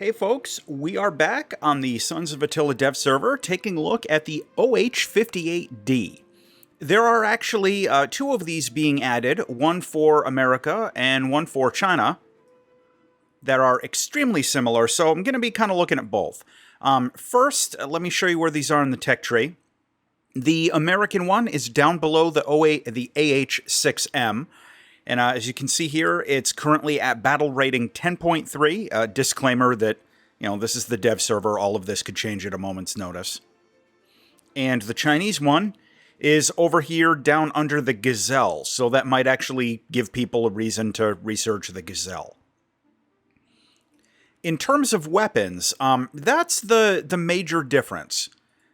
Hey folks, we are back on the Sons of Attila dev server taking a look at the OH-58D. There are actually two of these being added, one for America and one for China, that are extremely similar, so I'm going to be kind of looking at both. First, let me show you where these are in the tech tree. The American one is down below the AH-6M. And as you can see here, it's currently at battle rating 10.3. Disclaimer that, this is the dev server. All of this could change at a moment's notice. And the Chinese one is over here down under the Gazelle. So that might actually give people a reason to research the Gazelle. In terms of weapons, that's the major difference.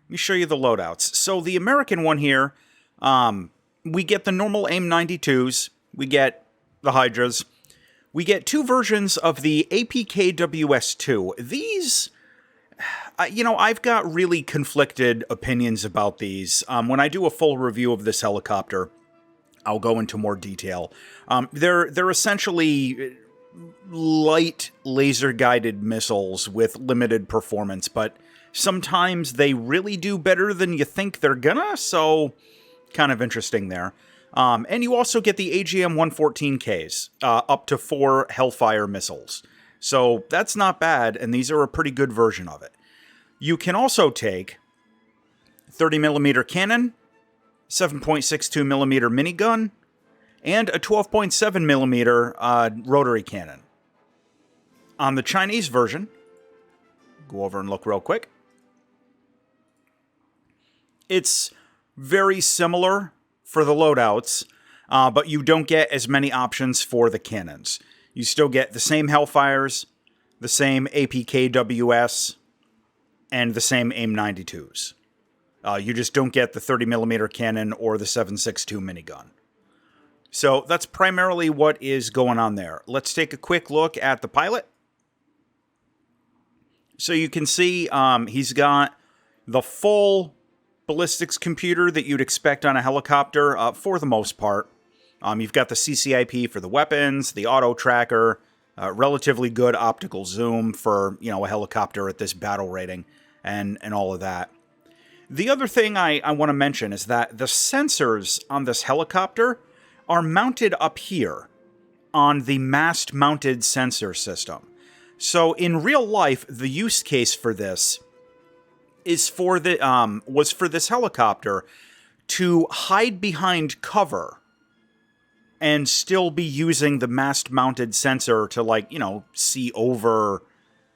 Let me show you the loadouts. So the American one here, we get the normal AIM-92s. We get the Hydras. We get two versions of the APKWS-2. These, I've got really conflicted opinions about these. When I do a full review of this helicopter, I'll go into more detail. They're essentially light laser-guided missiles with limited performance, but sometimes they really do better than you think they're gonna, so kind of interesting there. And you also get the AGM-114Ks, up to 4 Hellfire missiles. So that's not bad, and these are a pretty good version of it. You can also take 30mm cannon, 7.62mm minigun, and a 12.7mm rotary cannon. On the Chinese version, go over and look real quick. It's very similar for the loadouts, but you don't get as many options for the cannons. You still get the same Hellfires, the same APKWS, and the same AIM-92s. You just don't get the 30mm cannon or the 7.62 minigun. So that's primarily what is going on there. Let's take a quick look at the pilot. So you can see he's got the full ballistics computer that you'd expect on a helicopter for the most part. You've got the CCIP for the weapons, the auto tracker, relatively good optical zoom for, a helicopter at this battle rating, and all of that. The other thing I want to mention is that the sensors on this helicopter are mounted up here on the mast-mounted sensor system. So in real life, the use case for this is was for this helicopter to hide behind cover and still be using the mast-mounted sensor to, see over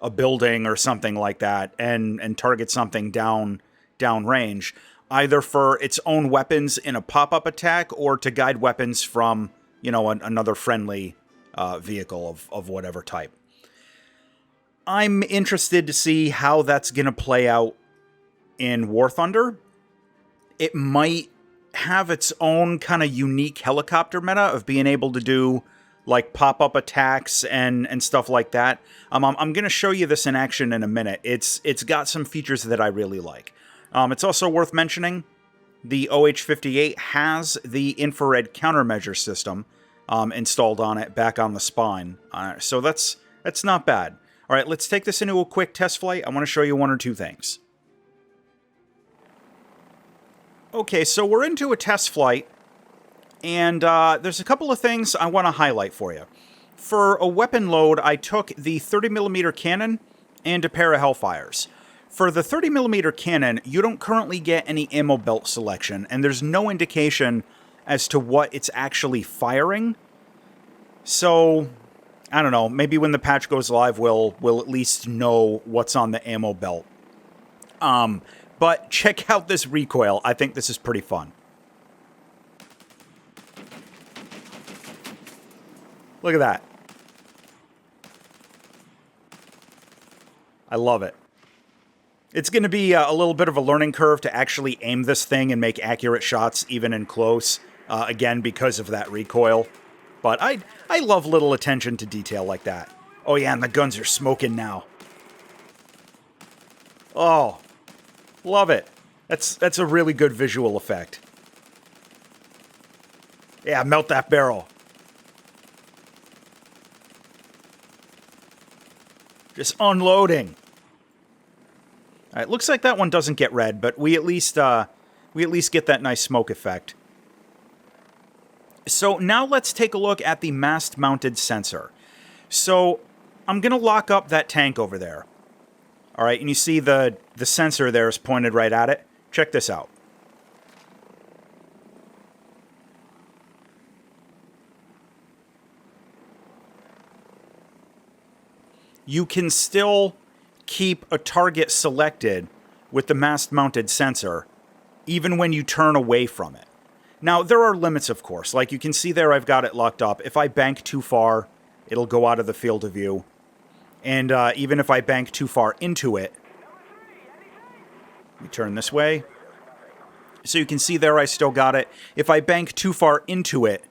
a building or something like that and target something downrange, either for its own weapons in a pop-up attack or to guide weapons from, another friendly vehicle of whatever type. I'm interested to see how that's going to play out in War Thunder. It might have its own kind of unique helicopter meta of being able to do pop-up attacks and stuff like that. I'm going to show you this in action in a minute. It's got some features that I really like. It's also worth mentioning the OH-58 has the infrared countermeasure system installed on it back on the spine. So that's not bad. All right, let's take this into a quick test flight. I want to show you one or two things. Okay, so we're into a test flight, and there's a couple of things I want to highlight for you. For a weapon load, I took the 30mm cannon and a pair of Hellfires. For the 30mm cannon, you don't currently get any ammo belt selection, and there's no indication as to what it's actually firing. So, I don't know, maybe when the patch goes live, we'll at least know what's on the ammo belt. But check out this recoil. I think this is pretty fun. Look at that. I love it. It's going to be a little bit of a learning curve to actually aim this thing and make accurate shots even in close, again, because of that recoil. But I love little attention to detail like that. Oh yeah, and the guns are smoking now. Oh, love it. That's a really good visual effect. Yeah, melt that barrel. Just unloading. All right, looks like that one doesn't get red, but we at least get that nice smoke effect. So now let's take a look at the mast-mounted sensor. So I'm going to lock up that tank over there. All right, and you see the sensor there is pointed right at it. Check this out. You can still keep a target selected with the mast-mounted sensor, even when you turn away from it. Now, there are limits, of course. Like you can see there, I've got it locked up. If I bank too far, it'll go out of the field of view. And even if I bank too far into it, let me turn this way. So you can see there, I still got it. If I bank too far into it,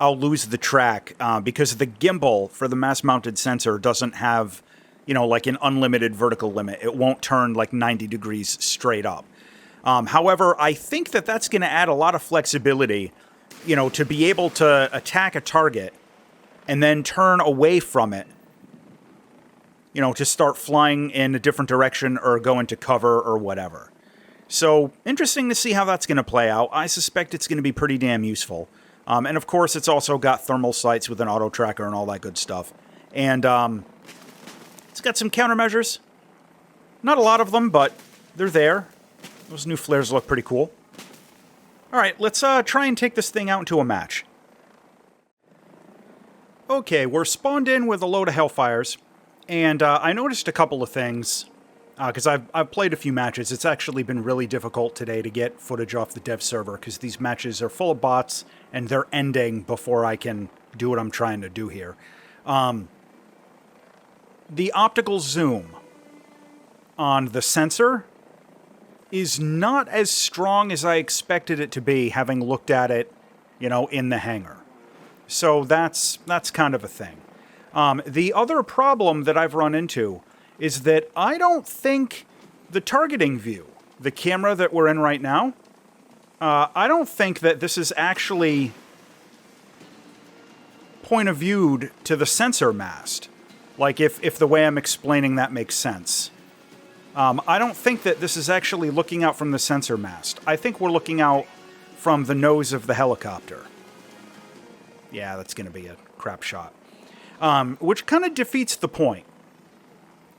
I'll lose the track because the gimbal for the mast-mounted sensor doesn't have, like an unlimited vertical limit. It won't turn like 90 degrees straight up. However, I think that that's going to add a lot of flexibility, to be able to attack a target and then turn away from it, to start flying in a different direction or go into cover or whatever. So, interesting to see how that's going to play out. I suspect it's going to be pretty damn useful. And of course, it's also got thermal sights with an auto tracker and all that good stuff. And it's got some countermeasures. Not a lot of them, but they're there. Those new flares look pretty cool. All right, let's try and take this thing out into a match. Okay, we're spawned in with a load of Hellfires. And I noticed a couple of things. Because I've played a few matches. It's actually been really difficult today to get footage off the dev server because these matches are full of bots and they're ending before I can do what I'm trying to do here. The optical zoom on the sensor is not as strong as I expected it to be, having looked at it, in the hangar. So that's kind of a thing. The other problem that I've run into is that I don't think the targeting view, the camera that we're in right now, I don't think that this is actually point of viewed to the sensor mast. Like if the way I'm explaining that makes sense. I don't think that this is actually looking out from the sensor mast. I think we're looking out from the nose of the helicopter. Yeah, that's going to be a crap shot. Which kind of defeats the point.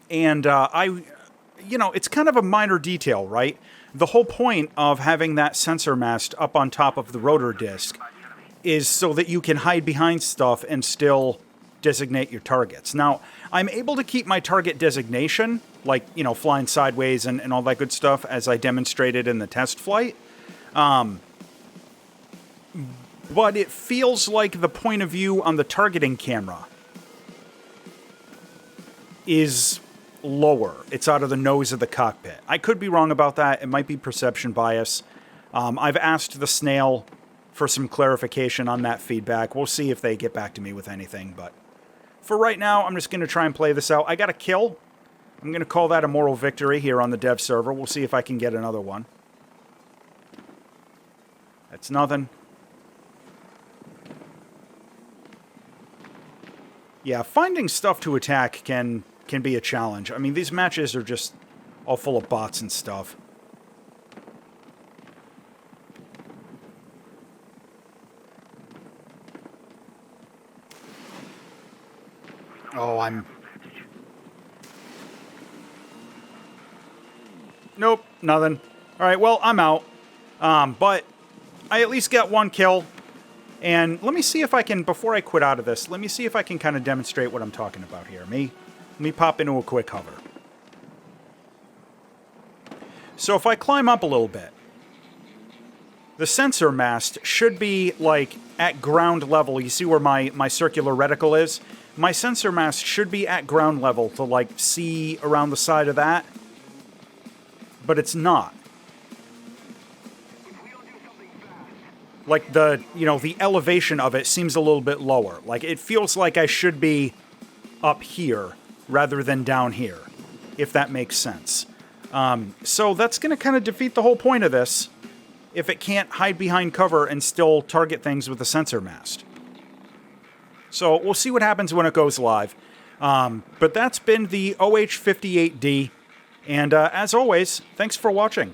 And it's kind of a minor detail, right? The whole point of having that sensor mast up on top of the rotor disc is so that you can hide behind stuff and still designate your targets. Now, I'm able to keep my target designation, like, flying sideways and all that good stuff, as I demonstrated in the test flight. But it feels like the point of view on the targeting camera is lower. It's out of the nose of the cockpit. I could be wrong about that. It might be perception bias. I've asked the Snail for some clarification on that feedback. We'll see if they get back to me with anything, but for right now, I'm just going to try and play this out. I got a kill. I'm going to call that a moral victory here on the dev server. We'll see if I can get another one. That's nothing. Yeah, finding stuff to attack can be a challenge. I mean, these matches are just all full of bots and stuff. Oh, Nope, nothing. Alright, well, I'm out. But I at least got one kill. And let me see if I can, before I quit out of this, let me see if I can kind of demonstrate what I'm talking about here. Let me pop into a quick hover. So if I climb up a little bit, the sensor mast should be, like, at ground level. You see where my circular reticle is? My sensor mast should be at ground level to, like, see around the side of that. But it's not. Like, the elevation of it seems a little bit lower. Like, it feels like I should be up here rather than down here, if that makes sense. So that's going to kind of defeat the whole point of this, if it can't hide behind cover and still target things with the sensor mast. So we'll see what happens when it goes live. But that's been the OH-58D. And as always, thanks for watching.